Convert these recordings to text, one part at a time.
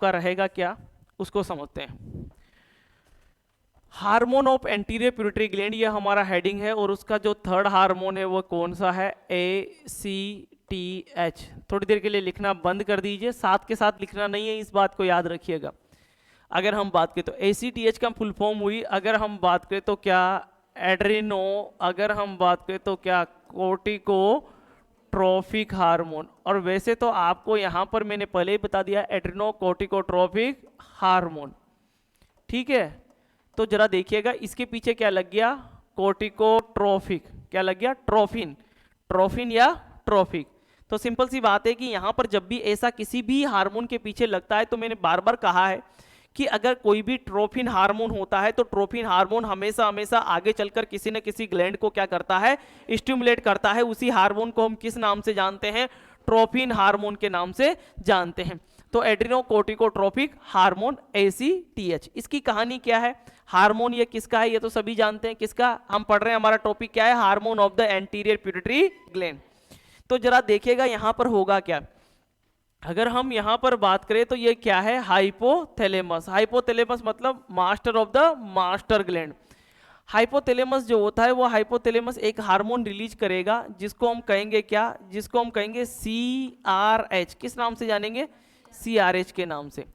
का रहेगा क्या उसको समझते हैं। Hormone of anterior pituitary gland, ये हमारा हेडिंग है, और उसका जो थर्ड हार्मोन है वो कौन सा है, ACTH। थोड़ी देर के लिए लिखना बंद कर दीजिए, साथ के साथ लिखना नहीं है, इस बात को याद रखिएगा। अगर हम बात करें तो ACTH का फुल फॉर्म हुई, अगर हम बात करें तो क्या एड्रिनो, अगर हम बात करें तो क्या कोर्टिकोट्रोफिक हार्मोन। और वैसे तो आपको यहाँ पर मैंने पहले ही बता दिया एड्रिनो कोर्टिकोट्रोफिक हार्मोन, ठीक है। तो जरा देखिएगा इसके पीछे क्या लग गया, कोर्टिकोट्रोफिक, क्या लग गया, ट्रोफिन, ट्रोफिन या ट्रोफिक। तो सिंपल सी बात है कि यहां पर जब भी ऐसा किसी भी हार्मोन के पीछे लगता है, तो मैंने बार बार कहा है कि अगर कोई भी ट्रोफिन हार्मोन होता है तो ट्रोफिन हार्मोन हमेशा हमेशा आगे चलकर किसी न किसी ग्लैंड को क्या करता है, स्टिमुलेट करता है। उसी हार्मोन को हम किस नाम से जानते हैं, ट्रोफिन हार्मोन के नाम से जानते हैं। तो एड्रिनोकोर्टिकोट्रोफिक हार्मोन ACTH, इसकी कहानी क्या है, हार्मोन ये किसका है, ये तो सभी जानते हैं किसका, हम पढ़ रहे हैं, हमारा टॉपिक क्या है, hormone of the anterior pituitary gland. तो जरा देखिएगा यहां पर होगा क्या, अगर हम यहां पर बात करें तो ये क्या है, हाइपोथैलेमस। हाइपोथैलेमस मतलब master of the master gland. Hypothalamus जो होता है वो हाइपोथैलेमस एक हार्मोन रिलीज करेगा जिसको हम कहेंगे क्या, जिसको हम कहेंगे CRH। किस नाम से जानेंगे, CRH के नाम से,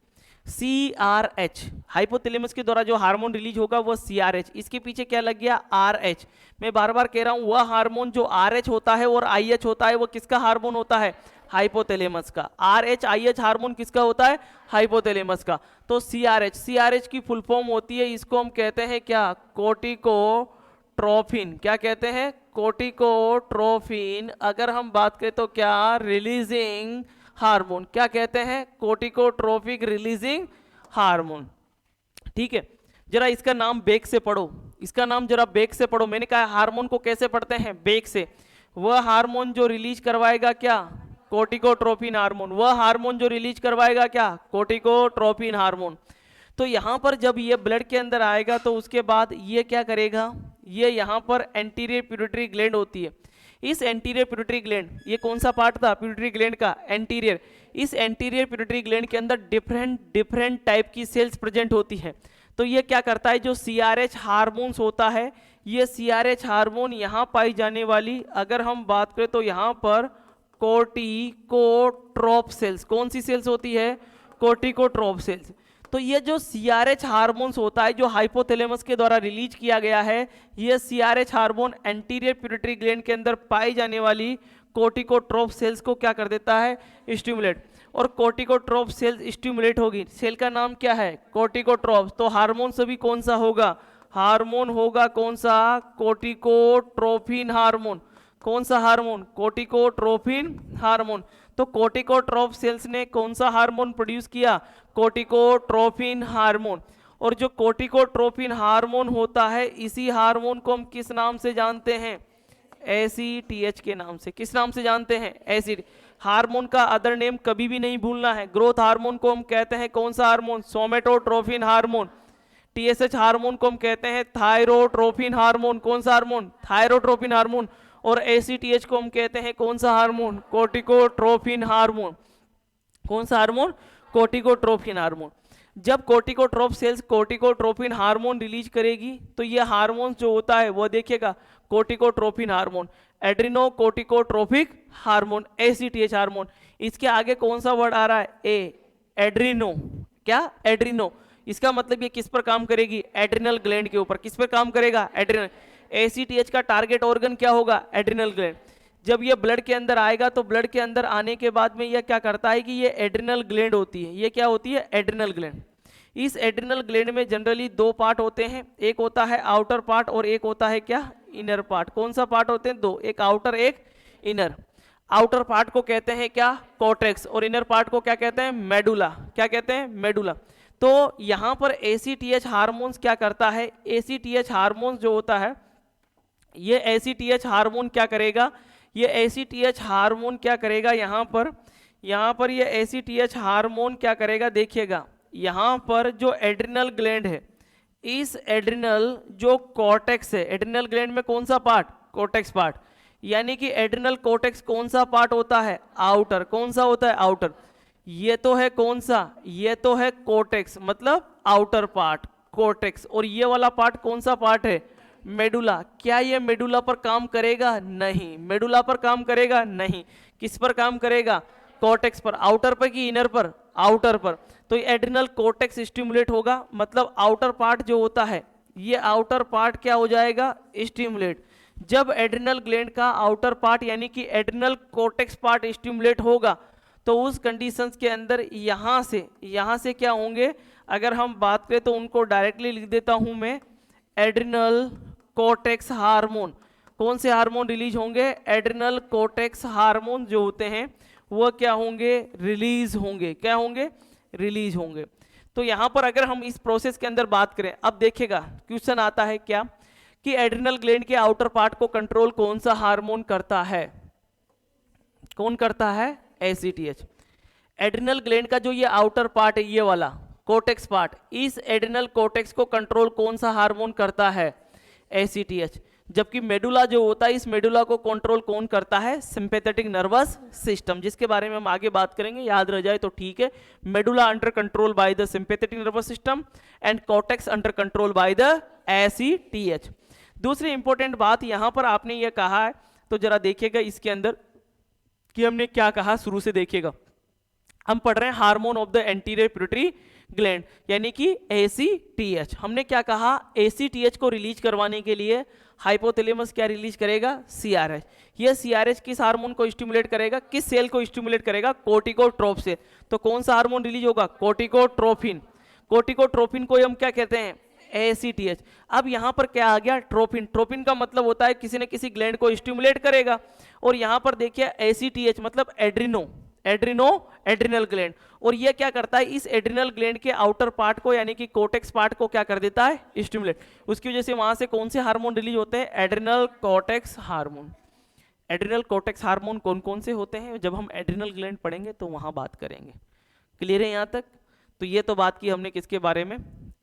CRH। हाइपोथैलेमस के द्वारा जो हार्मोन रिलीज होगा वो CRH। इसके पीछे क्या लग गया, RH। मैं बार बार कह रहा हूं वह हार्मोन जो RH होता है और IH होता है वो किसका हार्मोन होता है, हाइपोथैलेमस का। RH IH हार्मोन किसका होता है, हाइपोथैलेमस का। तो CRH, CRH की फुल फॉर्म होती है, इसको हम कहते हैं क्या, कोर्टिकोट्रोफिन। क्या कहते हैं, कोर्टिकोट्रोफिन। अगर हम बात करें तो क्या, रिलीजिंग हार्मोन। क्या कहते हैं, कोर्टिकोट्रोफिक रिलीजिंग हार्मोन, ठीक है। जरा इसका नाम बेक से पढ़ो, इसका नाम जरा बेक से पढ़ो। मैंने कहा हार्मोन को कैसे पढ़ते हैं, बेक से। वह हार्मोन जो रिलीज करवाएगा क्या, कोर्टिकोट्रोफिन हार्मोन। वह हार्मोन जो रिलीज करवाएगा क्या, कोर्टिकोट्रोफिन हार्मोन। तो यहां पर जब ये ब्लड के अंदर आएगा तो उसके बाद ये क्या करेगा, ये यहां पर एंटीरियर पिट्यूटरी ग्लैंड होती है। इस एंटीरियर पिट्यूटरी ग्लैंड, ये कौन सा पार्ट था पिट्यूटरी ग्लैंड का, एंटीरियर। इस एंटीरियर पिट्यूटरी ग्लैंड के अंदर डिफरेंट डिफरेंट टाइप की सेल्स प्रेजेंट होती है। तो ये क्या करता है, जो CRH हार्मोन्स होता है, ये CRH हार्मोन यहाँ पाई जाने वाली, अगर हम बात करें तो यहाँ पर कोर्टिकोट्रोप सेल्स, कौन सी सेल्स होती है, कोर्टिकोट्रोप सेल्स। तो ये जो CRH हार्मोन्स होता है जो हाइपोथैलेमस के द्वारा रिलीज किया गया है, ये CRH hormone anterior pituitary gland के अंदर पाई जाने वाली कोर्टिकोट्रोप सेल्स को क्या कर देता है, स्टिमुलेट। और कोर्टिकोट्रोप सेल्स स्टिमुलेट होगी, सेल का नाम क्या है, कोर्टिकोट्रोप। तो हार्मोन सभी कौन सा होगा, हार्मोन होगा कौन सा, कोर्टिकोट्रोफिन हार्मोन। कौन सा हार्मोन, कोर्टिकोट्रोफिन हार्मोन। तो कोर्टिकोट्रोप सेल्स ने कौन सा हार्मोन प्रोड्यूस किया, कोर्टिकोट्रोफिन हार्मोन। और जो कोर्टिकोट्रोफिन हार्मोन होता है, इसी हार्मोन को हम किस नाम से जानते हैं, ACTH के नाम से। किस नाम से जानते हैं, एसिड। हार्मोन का अदर नेम कभी भी नहीं भूलना है। ग्रोथ हार्मोन को हम कहते हैं कौन सा hormone, somatotrophin hormone. TSH hormone को हम कहते हैं थायरोट्रोफिन हार्मोन। कौन सा हार्मोन, थायरोट्रोफिन हार्मोन। और ACTH को हम कहते हैं कौन सा हार्मोन, कोर्टिकोट्रोफिन हार्मोन। कौन सा हार्मोन, कोर्टिकोट्रोफिन हार्मोन। जब corticotrope cells corticotrophin hormone release करेगी तो ये हार्मोन जो होता है वो देखिएगा, corticotrophin hormone, adrenocorticotrophic hormone, ACTH hormone. इसके आगे कौन सा वर्ड आ रहा है, एड्रिनो। क्या, एड्रिनो। इसका मतलब ये किस पर काम करेगी, एड्रिनल ग्लैंड के ऊपर। किस पर काम करेगा, एड्रिनल। ACTH का टारगेट ऑर्गन क्या होगा, एड्रिनल ग्लैंड। जब ये ब्लड के अंदर आएगा तो ब्लड के अंदर आने के बाद में ये क्या करता है कि ये एड्रिनल ग्लैंड होती है। ये क्या होती है, एड्रिनल ग्लैंड। इस एड्रिनल ग्लैंड में जनरली दो पार्ट होते हैं, एक होता है आउटर पार्ट और एक होता है क्या, इनर पार्ट। कौन सा पार्ट होते हैं, दो, एक आउटर एक इनर। आउटर पार्ट को कहते हैं क्या, कॉर्टेक्स, और इनर पार्ट को क्या कहते हैं, मेडुला। क्या कहते हैं, मेडुला। तो यहां पर ACTH हार्मोन्स क्या करता है, ACTH हार्मोन्स जो होता है, ये ACTH हार्मोन क्या करेगा, ये ACTH हार्मोन क्या करेगा, यहाँ पर ये ACTH हार्मोन क्या करेगा, देखिएगा यहाँ पर जो एड्रिनल ग्लैंड है, इस एड्रिनल जो कॉर्टेक्स है, एड्रिनल ग्लैंड में कौन सा पार्ट, कॉर्टेक्स पार्ट। यानी कि एड्रिनल कॉर्टेक्स कौन सा पार्ट होता है, आउटर। कौन सा होता है, आउटर। ये तो है कौन सा, ये तो है कोर्टेक्स मतलब आउटर पार्ट कोर्टेक्स, और ये वाला पार्ट कौन सा पार्ट है, मेडुला। क्या ये मेडुला पर काम करेगा, नहीं, मेडुला पर काम करेगा नहीं, किस पर काम करेगा, कोर्टेक्स पर। आउटर पर कि इनर पर, आउटर पर। तो एड्रिनल कोर्टेक्स स्टिमुलेट होगा, मतलब आउटर पार्ट जो होता है, ये आउटर पार्ट क्या हो जाएगा, स्टिमुलेट। जब एड्रिनल ग्लैंड का आउटर पार्ट यानी कि एड्रिनल कोर्टेक्स पार्ट स्टिमुलेट होगा, तो उस कंडीशंस के अंदर यहाँ से क्या होंगे, अगर हम बात करें तो उनको डायरेक्टली लिख देता हूं मैं, एड्रिनल कोर्टेक्स हार्मोन। कौन से हार्मोन रिलीज होंगे, एड्रिनल कोर्टेक्स हार्मोन जो होते हैं वो क्या होंगे, रिलीज होंगे, क्या होंगे, रिलीज होंगे। तो यहां पर अगर हम इस प्रोसेस के अंदर बात करें, अब देखिएगा क्वेश्चन आता है क्या, कि एड्रिनल ग्लैंड के आउटर पार्ट को कंट्रोल कौन सा हार्मोन करता है, कौन करता है, एसीटीएच। एड्रिनल ग्लैंड का जो ये आउटर पार्ट है, ये वाला कोर्टेक्स पार्ट, इस एड्रिनल कोर्टेक्स को कंट्रोल कौन सा हार्मोन करता है, एसीटीएच। जबकि मेडुला जो होता है, इस मेडुला को कंट्रोल कौन करता है, सिंपैथेटिक नर्वस सिस्टम, जिसके बारे में हम आगे बात करेंगे, याद रह जाए तो ठीक है। Medulla under control by the sympathetic nervous system and cortex under control by the ACTH. दूसरी इंपॉर्टेंट बात यहां पर आपने ये कहा है, तो जरा देखिएगा इसके अंदर कि हमने क्या कहा, शुरू से देखिएगा। हम पढ़ रहे हैं hormone of the anterior pituitary gland यानी कि एसीटीएच। हमने क्या कहा, एसीटीएच को रिलीज करवाने के लिए हाइपोथैलेमस क्या रिलीज करेगा, सीआरएच। ये सीआरएच किस हार्मोन को स्टिमुलेट करेगा, किस सेल को स्टिमुलेट करेगा, कोर्टिकोट्रोप से। तो कौन सा हार्मोन रिलीज होगा, कोर्टिकोट्रोपिन। कोर्टिकोट्रोपिन को हम क्या कहते हैं, एसीटीएच। अब यहां पर क्या आ गया, ट्रोपिन। ट्रोपिन का मतलब होता है किसी न किसी ग्लैंड को स्टिमुलेट करेगा, और यहां पर देखिए एसीटीएच मतलब एड्रिनो, एड्रिनल ग्लैंड। और ये क्या करता है, इस एड्रिनल ग्लैंड के आउटर पार्ट को यानी कि कोर्टेक्स पार्ट को क्या कर देता है, स्टिमुलेट। उसकी वजह से वहां से कौन से हार्मोन रिलीज होते हैं, adrenal cortex hormone. Adrenal cortex hormone कौन कौन से होते हैं, जब हम एड्रिनल ग्लैंड पढ़ेंगे तो वहां बात करेंगे। क्लियर है यहां तक। तो ये तो बात की हमने किसके बारे में,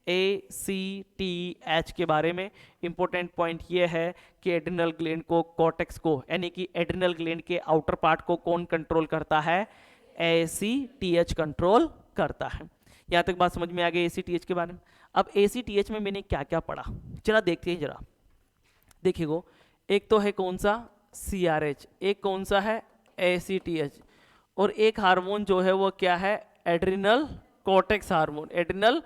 ACTH के बारे में। इंपॉर्टेंट पॉइंट ये है कि एड्रिनल ग्लैंड को, कोर्टेक्स को यानी कि एड्रिनल ग्लैंड के आउटर पार्ट को कौन कंट्रोल करता है, ACTH कंट्रोल करता है। यहां तक बात समझ में आ गई ACTH के बारे में। अब ACTH में मैंने क्या क्या पढ़ा, जरा देखते हैं जरा। देखिएगो, एक तो है कौन सा, CRH, एक कौन सा है, ACTH, और एक हार्मोन जो है वो क्या है, adrenal cortex hormone, adrenal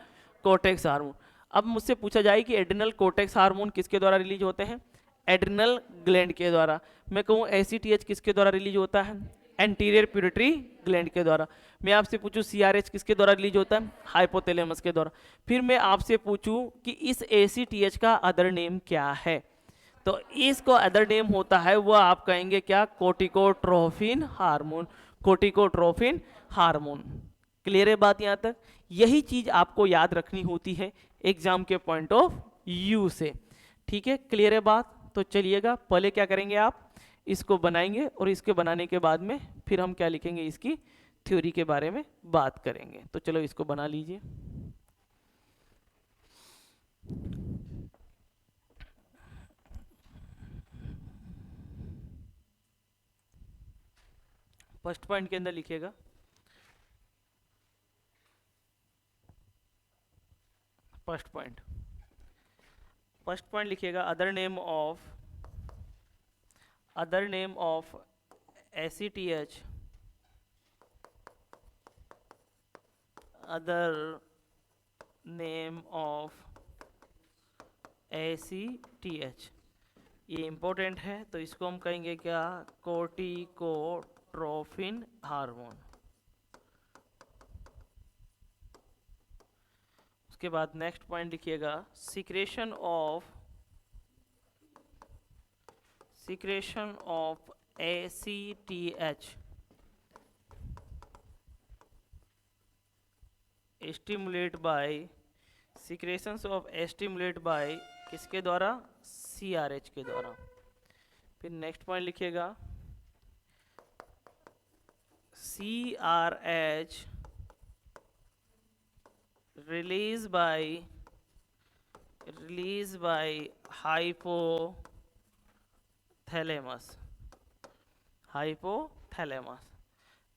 cortex hormone. अब मुझसे पूछा जाए कि एड्रिनल कोर्टेक्स हार्मोन किसके द्वारा रिलीज होते हैं, एड्रिनल ग्लैंड के द्वारा। मैं कहूँ ACTH किसके द्वारा रिलीज होता है, एंटीरियर पिट्यूटरी ग्लैंड के द्वारा। मैं आपसे पूछूं CRH किसके द्वारा रिलीज होता है, हाइपोथैलेमस के द्वारा। फिर मैं आपसे पूछूं कि इस ACTH का अदर नेम क्या है, तो इसको अदर नेम होता है वो आप कहेंगे क्या, कोर्टिकोट्रोफिन हार्मोन, कोर्टिकोट्रोफिन हार्मोन। क्लियर है बात यहां तक। यही चीज आपको याद रखनी होती है एग्जाम के पॉइंट ऑफ व्यू से, ठीक है। क्लियर है बात। तो चलिएगा, पहले क्या करेंगे, आप इसको बनाएंगे और इसके बनाने के बाद में फिर हम क्या लिखेंगे, इसकी थ्योरी के बारे में बात करेंगे। तो चलो इसको बना लीजिए। फर्स्ट पॉइंट के अंदर लिखिएगा, फर्स्ट पॉइंट लिखिएगा, other name of ACTH, other name of ACTH। ये इंपॉर्टेंट है, तो इसको हम कहेंगे क्या, कोर्टिकोट्रोफिन हार्मोन। उसके बाद नेक्स्ट पॉइंट लिखिएगा, secretion of ACTH stimulate by किसके द्वारा, CRH के द्वारा। फिर नेक्स्ट पॉइंट लिखिएगा, CRH release by hypothalamus.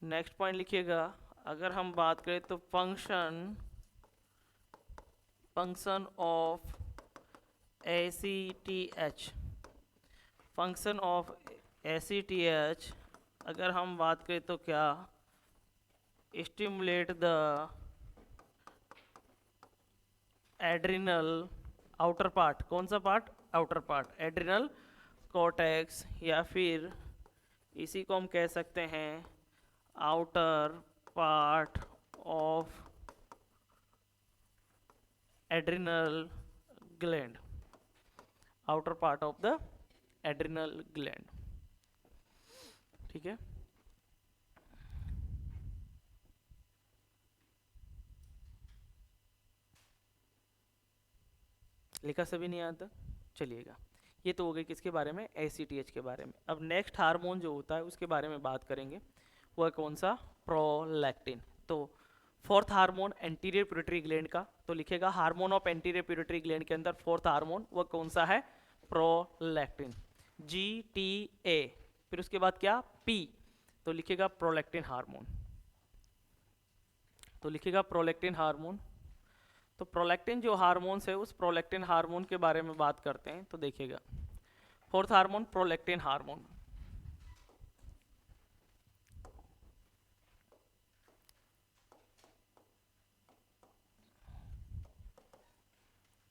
Next point लिखिएगा, अगर हम बात करें तो function of ACTH, function of ACTH अगर हम बात करें तो क्या, stimulate the adrenal outer part, कौन सा part, outer part, adrenal cortex, या फिर इसी को हम कह सकते हैं outer part of adrenal gland, outer part of the adrenal gland. ठीक है, लिखा सभी नहीं आता, चलिएगा। ये तो हो गई किसके बारे में, ACTH के बारे में। अब नेक्स्ट हार्मोन जो होता है उसके बारे में बात करेंगे, वह कौन सा, प्रोलैक्टिन। तो fourth hormone anterior pituitary gland का, तो लिखेगा hormone of anterior pituitary gland के अंदर फोर्थ हार्मोन वह कौन सा है, प्रोलैक्टिन, GTA। फिर उसके बाद क्या, P, तो लिखेगा प्रोलैक्टिन हार्मोन, तो लिखेगा प्रोलैक्टिन हार्मोन। तो प्रोलैक्टिन जो हार्मोन्स है उस प्रोलैक्टिन हार्मोन के बारे में बात करते हैं, तो देखिएगा fourth hormone prolactin hormone.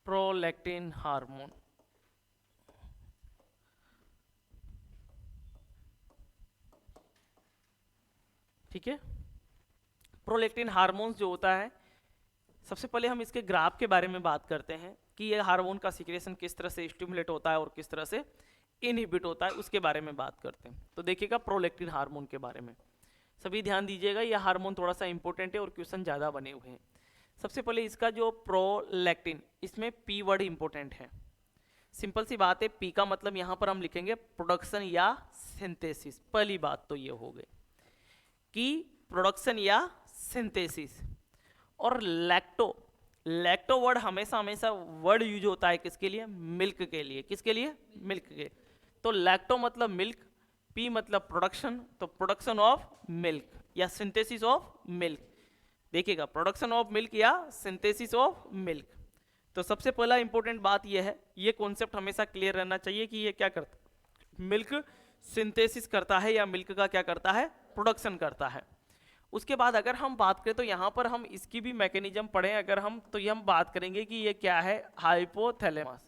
Prolactin hormone, ठीक है। प्रोलैक्टिन हार्मोन्स जो होता है, सबसे पहले हम इसके ग्राफ के बारे में बात करते हैं कि ये हार्मोन का सिक्रेशन किस तरह से स्टिमुलेट होता है और किस तरह से इनहिबिट होता है, उसके बारे में बात करते हैं। तो देखिएगा प्रोलैक्टिन हार्मोन के बारे में सभी ध्यान दीजिएगा, यह हार्मोन थोड़ा सा इंपॉर्टेंट है और क्वेश्चन ज़्यादा बने हुए हैं। सबसे पहले इसका जो प्रोलैक्टिन, इसमें P वर्ड इंपॉर्टेंट है। सिंपल सी बात है, P का मतलब यहाँ पर हम लिखेंगे प्रोडक्शन या सिंथेसिस। पहली बात तो ये हो गई कि प्रोडक्शन या सिंथेसिस। और लैक्टो वर्ड हमेशा हमेशा वर्ड यूज होता है किसके लिए, मिल्क के लिए, किसके लिए, मिल्क के। तो लैक्टो मतलब मिल्क, P मतलब प्रोडक्शन, तो प्रोडक्शन ऑफ मिल्क या सिंथेसिस ऑफ मिल्क। देखिएगा प्रोडक्शन ऑफ मिल्क या सिंथेसिस ऑफ मिल्क। तो सबसे पहला इंपॉर्टेंट बात यह है, ये कॉन्सेप्ट हमेशा क्लियर रहना चाहिए कि ये क्या करता है, मिल्क सिंथेसिस करता है या मिल्क का क्या करता है, प्रोडक्शन करता है। उसके बाद अगर हम बात करें तो यहाँ पर हम इसकी भी मैकेनिज्म पढ़ें अगर हम, तो ये हम बात करेंगे कि ये क्या है, हाइपोथैलेमस।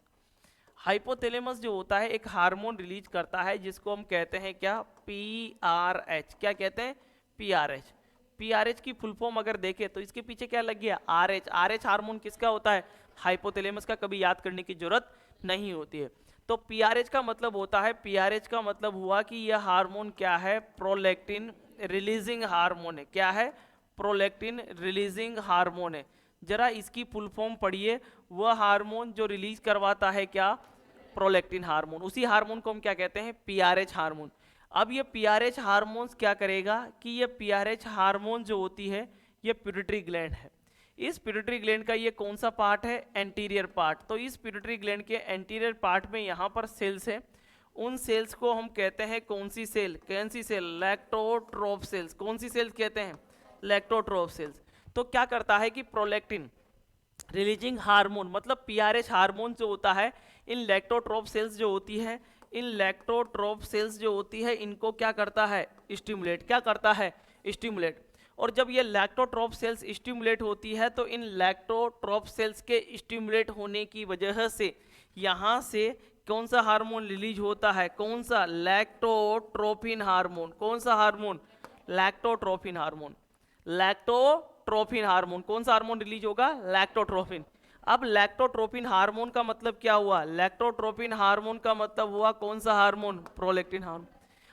हाइपोथैलेमस जो होता है एक हार्मोन रिलीज करता है जिसको हम कहते हैं क्या, PRH। क्या कहते हैं, PRH। PRH की फुल फॉर्म अगर देखें तो इसके पीछे क्या लग गया, RH। RH हार्मोन किसका होता है, हाइपोथैलेमस का। कभी याद करने की जरूरत नहीं होती है। तो PRH का मतलब होता है, PRH का मतलब हुआ कि यह हार्मोन क्या है, प्रोलैक्टिन रिलीजिंग हार्मोन है। क्या है, प्रोलैक्टिन रिलीजिंग हार्मोन है। जरा इसकी फुल फॉर्म पढ़िए, वह हार्मोन जो रिलीज करवाता है क्या, प्रोलैक्टिन हार्मोन। उसी हार्मोन को हम क्या कहते हैं, PRH हार्मोन। अब ये PRH हार्मोन क्या करेगा कि ये PRH हार्मोन जो होती है ये पिट्यूटरी ग्लैंड है। इस पिट्यूटरी ग्लैंड का ये कौन सा पार्ट है, एंटीरियर पार्ट। तो इस पिट्यूटरी ग्लैंड के एंटीरियर पार्ट में यहाँ पर सेल्स है, उन सेल्स को हम कहते हैं कौन सी सेल, कौन सी सेल, लैक्टोट्रोफ सेल्स। कौन सी सेल्स कहते हैं, लैक्टोट्रोफ सेल्स। तो क्या करता है कि प्रोलैक्टिन रिलीजिंग हार्मोन मतलब PRH हार्मोन जो होता है, इन लैक्टोट्रोफ सेल्स जो होती है, इन लैक्टोट्रोफ सेल्स जो होती है इनको क्या करता है, स्टिमुलेट। क्या करता है, स्टिमुलेट। और जब ये लैक्टोट्रोफ सेल्स स्टिमुलेट होती है तो इन लैक्टोट्रोफ सेल्स के स्टिमुलेट होने की वजह से यहाँ से कौन सा हार्मोन रिलीज होता है, कौन सा, लैक्टोट्रोपिन हार्मोन। कौन सा hormone, lactotropin hormone. Lactotropin hormone, कौन सा हार्मोन रिलीज होगा, लैक्टोट्रोपिन। अब लैक्टोट्रोपिन हार्मोन का मतलब क्या हुआ, लैक्टोट्रोपिन हार्मोन का मतलब हुआ कौन सा हार्मोन, प्रोलैक्टिन हार्मोन।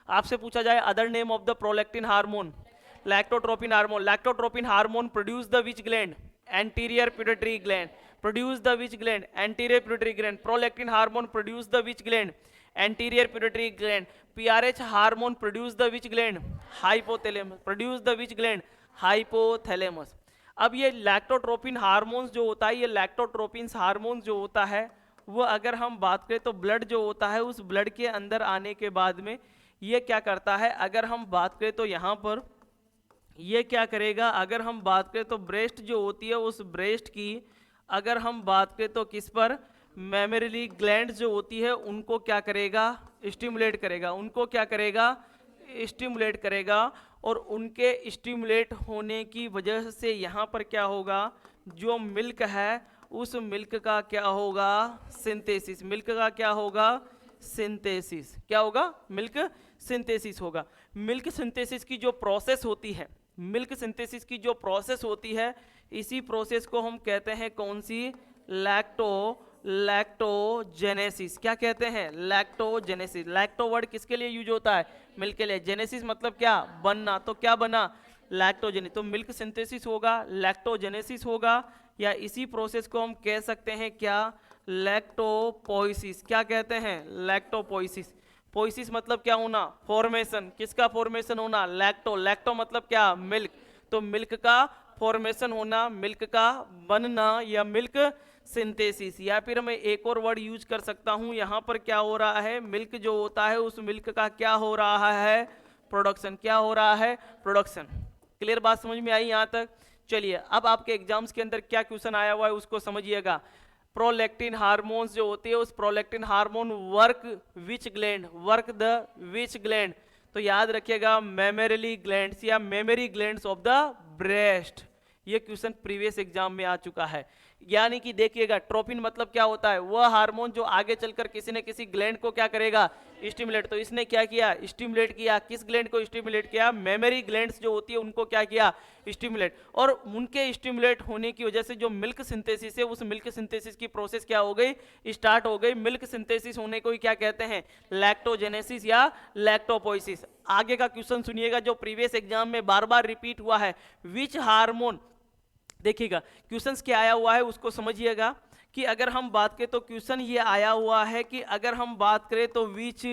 आपसे पूछा जाए other name of the prolactin hormone, lactotropin hormone. Lactotropin hormone produce the which gland, anterior pituitary gland. Produce the which gland, anterior pituitary gland. Prolactin hormone produce the which gland, anterior pituitary gland. PRH hormone produce the which gland, hypothalamus. Produce the which gland, hypothalamus. अब ये लैक्टोट्रोपिन hormones जो होता है, ये लैक्टोट्रोपिन hormones जो होता है वो अगर हम बात करें तो ब्लड जो होता है उस ब्लड के अंदर आने के बाद में ये क्या करता है, अगर हम बात करें तो यहाँ पर ये क्या करेगा, अगर हम बात करें तो ब्रेस्ट जो होती है उस ब्रेस्ट की अगर हम बात करें तो किस पर, मेमोरी ग्लैंड जो होती है उनको क्या करेगा, स्टिमुलेट करेगा, उनको क्या करेगा, स्टिमुलेट करेगा। और उनके स्टिमुलेट होने की वजह से यहाँ पर क्या होगा, जो मिल्क है उस मिल्क का क्या होगा, सिंथेसिस, मिल्क का क्या होगा, सिंथेसिस, क्या होगा, मिल्क सिंथेसिस होगा। मिल्क सिंथेसिस की जो प्रोसेस होती है, मिल्क सिंथेसिस की जो प्रोसेस होती है, इसी प्रोसेस को हम कहते हैं कौन सी, लैक्टोजेनेसिस। क्या कहते हैं, लैक्टोजेनेसिस। लैक्टो वर्ड किसके लिए यूज होता है, मिल्क के लिए। जेनेसिस मतलब क्या, बनना, तो क्या बना, लैक्टोजेनेसिस। तो मिल्क सिंथेसिस होगा, लैक्टोजेनेसिस होगा, या इसी प्रोसेस को हम कह सकते हैं क्या, लैक्टोपोइसिस। क्या कहते हैं, लैक्टोपोइसिस। पोइसिस मतलब क्या होना, फॉर्मेशन, किसका फॉर्मेशन होना, लैक्टो। लैक्टो मतलब क्या, मिल्क। तो मिल्क का फॉर्मेशन होना, मिल्क का बनना, या मिल्क सिंथेसिस। या फिर मैं एक और वर्ड यूज कर सकता हूं, यहां पर क्या हो रहा है, मिल्क जो होता है उस मिल्क का क्या हो रहा है, प्रोडक्शन। क्या हो रहा है, प्रोडक्शन। क्लियर बात समझ में आई यहां तक। चलिए अब आपके एग्जाम्स के अंदर क्या क्वेश्चन आया हुआ है उसको समझिएगा। प्रोलैक्टिन हार्मोन्स जो होती है उस prolactin hormone work which gland, work the which gland. तो याद रखिएगा मेमोरी ग्लैंड्स या mammary glands of the breast. ये क्वेश्चन प्रीवियस एग्जाम में आ चुका है। यानी कि देखिएगा, ट्रोपिन मतलब क्या होता है, वह हार्मोन जो आगे चलकर किसी न किसी ग्लैंड को क्या करेगा, स्टिमुलेट। तो इसने क्या किया, स्टिमुलेट किया। किस ग्लैंड को स्टिमुलेट किया, मेमोरी ग्लैंड्स जो होती है उनको क्या किया, स्टिमुलेट। और उनके स्टिमुलेट होने की वजह से जो मिल्क सिंथेसिस है उस मिल्क सिंथेसिस की प्रोसेस क्या हो गई, स्टार्ट हो गई। मिल्क सिंथेसिस होने को ही क्या कहते हैं, लैक्टोजेनेसिस या लैक्टोपोइसिस। आगे का क्वेश्चन सुनिएगा जो प्रीवियस एग्जाम में बार बार रिपीट हुआ है, विच हार्मोन। देखिएगा क्वेश्चंस क्या आया हुआ है उसको समझिएगा, कि अगर हम बात करें तो क्वेश्चन ये आया हुआ है कि अगर हम बात करें तो विच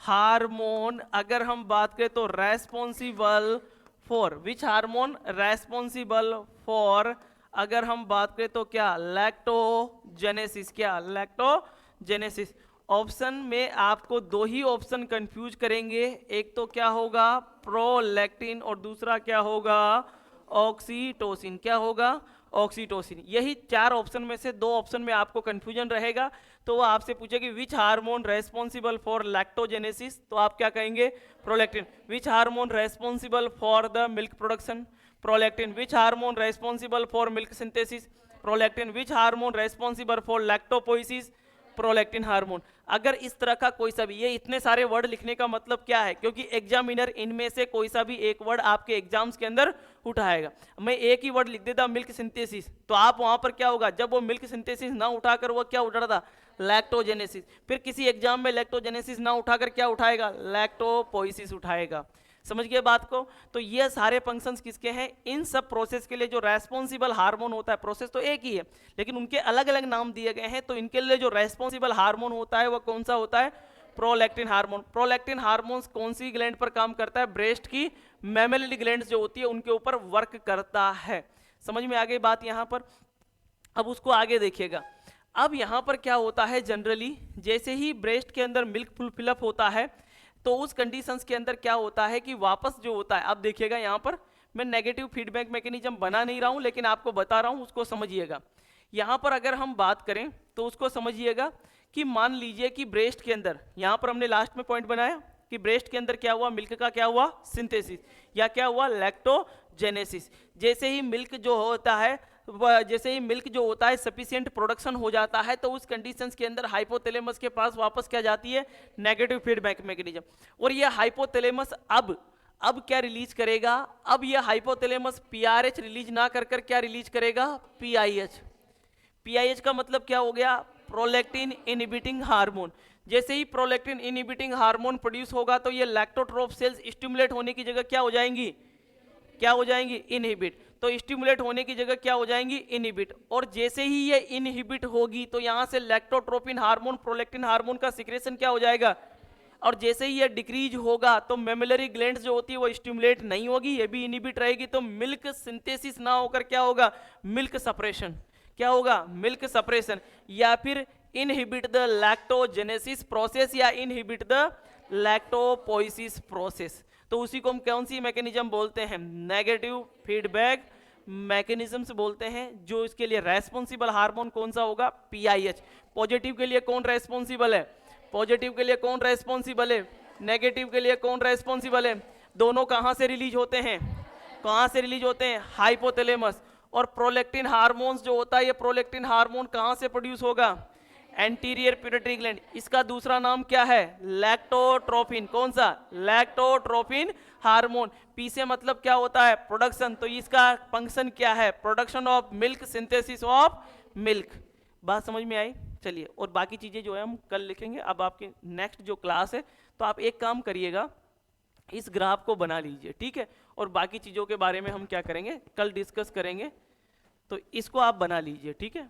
हार्मोन, अगर हम बात करें तो responsible for, which hormone responsible for, अगर हम बात करें तो क्या, लैक्टोजेनेसिस। क्या, लैक्टोजेनेसिस। ऑप्शन में आपको दो ही ऑप्शन कंफ्यूज करेंगे, एक तो क्या होगा, प्रोलैक्टिन, और दूसरा क्या होगा, ऑक्सीटोसिन। क्या होगा, ऑक्सीटोसिन। यही चार ऑप्शन में से दो ऑप्शन में आपको कंफ्यूजन रहेगा। तो वो आपसे पूछेगी which hormone responsible for lactogenesis, तो आप क्या कहेंगे, prolactin. Which hormone responsible for the milk production, prolactin. Which hormone responsible for milk synthesis, prolactin. Which hormone responsible for lactopoiesis, prolactin hormone. अगर इस तरह का कोई सा भी, ये इतने सारे वर्ड लिखने का मतलब क्या है, क्योंकि एग्जामिनर इनमें से कोई सा भी एक वर्ड आपके एग्जाम्स के अंदर उठाएगा। मैं एक ही वर्ड लिख देता मिल्क सिंथेसिस, तो आप वहां पर क्या होगा, जब वो मिल्क सिंथेसिस ना उठाकर वो क्या उठा था, लैक्टोजेनेसिस। फिर किसी एग्जाम में लैक्टोजेनेसिस ना उठाकर क्या उठाएगा, लैक्टोपोइसिस उठाएगा। समझ गए बात को। तो ये सारे फंक्शंस किसके हैं, इन सब प्रोसेस के लिए जो रेस्पॉन्सिबल हार्मोन होता है, प्रोसेस तो एक ही है लेकिन उनके अलग अलग नाम दिए गए हैं। तो इनके लिए जो रेस्पॉन्सिबल हार्मोन होता है वो कौन सा होता है, प्रोलैक्टिन हार्मोन। प्रोलैक्टिन हार्मोन कौन सी ग्लैंड पर काम करता है, ब्रेस्ट की मैमेलिक ग्लैंड जो होती है उनके ऊपर वर्क करता है। समझ में आ गई बात यहां पर। अब उसको आगे देखिएगा। अब यहां पर क्या होता है, जनरली जैसे ही ब्रेस्ट के अंदर मिल्क फिलअप होता है तो उस कंडीशंस के अंदर क्या होता है कि वापस जो होता है, अब देखिएगा यहाँ पर मैं नेगेटिव फीडबैक मैकेनिज्म बना नहीं रहा हूँ लेकिन आपको बता रहा हूँ, उसको समझिएगा। यहाँ पर अगर हम बात करें तो उसको समझिएगा कि मान लीजिए कि ब्रेस्ट के अंदर, यहाँ पर हमने लास्ट में पॉइंट बनाया कि ब्रेस्ट के अंदर क्या हुआ, मिल्क का क्या हुआ, सिंथेसिस, या क्या हुआ, लैक्टोजेनेसिस। जैसे ही मिल्क जो होता है, जैसे ही मिल्क जो होता है सफिशिएंट प्रोडक्शन हो जाता है तो उस कंडीशंस के अंदर हाइपोथैलेमस के पास वापस क्या जाती है, नेगेटिव फीडबैक मैकेनिज्म। और ये हाइपोथैलेमस अब क्या रिलीज करेगा, अब ये हाइपोथैलेमस पीआरएच रिलीज ना कर कर क्या रिलीज करेगा, पीआईएच। पीआईएच का मतलब क्या हो गया, प्रोलैक्टिन इनहिबिटिंग हार्मोन। जैसे ही प्रोलैक्टिन इनहिबिटिंग हार्मोन प्रोड्यूस होगा तो ये लैक्टोट्रोफ सेल्स स्टिमुलेट होने की जगह क्या हो जाएंगी, क्या हो जाएंगी, इनहिबिट। तो स्टिमुलेट होने की जगह क्या हो जाएंगी, इनहिबिट। और जैसे ही ये इनहिबिट होगी तो यहां से लैक्टोट्रोपिन हार्मोन, प्रोलैक्टिन हार्मोन का सिक्रेशन क्या हो जाएगा। और जैसे ही ये डिक्रीज होगा तो मेमोरी ग्लैंड्स जो होती है वो स्टिमुलेट नहीं होगी, ये भी इनहिबिट रहेगी, तो मिल्क सिंथेसिस ना होकर क्या होगा, मिल्क सप्रेशन। क्या होगा, मिल्क सप्रेशन। या फिर इनहिबिट द लैक्टोजेनेसिस प्रोसेस या इनहिबिट द लैक्टोपोइसिस प्रोसेस। तो उसी को हम कौन सी मैकेनिज्म बोलते हैं, नेगेटिव फीडबैक मैकेनिज्म से बोलते हैं। जो इसके लिए रेस्पॉन्सिबल हार्मोन कौन सा होगा, पीआईएच। पॉजिटिव के लिए कौन रेस्पॉन्सिबल है, पॉजिटिव के लिए कौन रेस्पॉन्सिबल है, नेगेटिव के लिए कौन रेस्पॉन्सिबल है। दोनों कहां से रिलीज होते हैं, कहां से रिलीज होते हैं, हाइपोथैलेमस। और प्रोलेक्टिन हार्मोन्स जो होता है, ये प्रोलेक्टिन हार्मोन कहां से प्रोड्यूस होगा, एंटीरियर पिट्यूटरी ग्लैंड। इसका दूसरा नाम क्या है, लैक्टोट्रोपिन। कौन सा, लैक्टोट्रोपिन हार्मोन। पी से मतलब क्या होता है, प्रोडक्शन। तो इसका फंक्शन क्या है, production of milk, synthesis of milk. बात समझ में आई। चलिए, और बाकी चीजें जो है हम कल लिखेंगे। अब आपकी नेक्स्ट जो क्लास है, तो आप एक काम करिएगा, इस ग्राफ को बना लीजिए, ठीक है। और बाकी चीजों के बारे में हम क्या करेंगे, कल डिस्कस करेंगे। तो इसको आप बना लीजिए, ठीक है।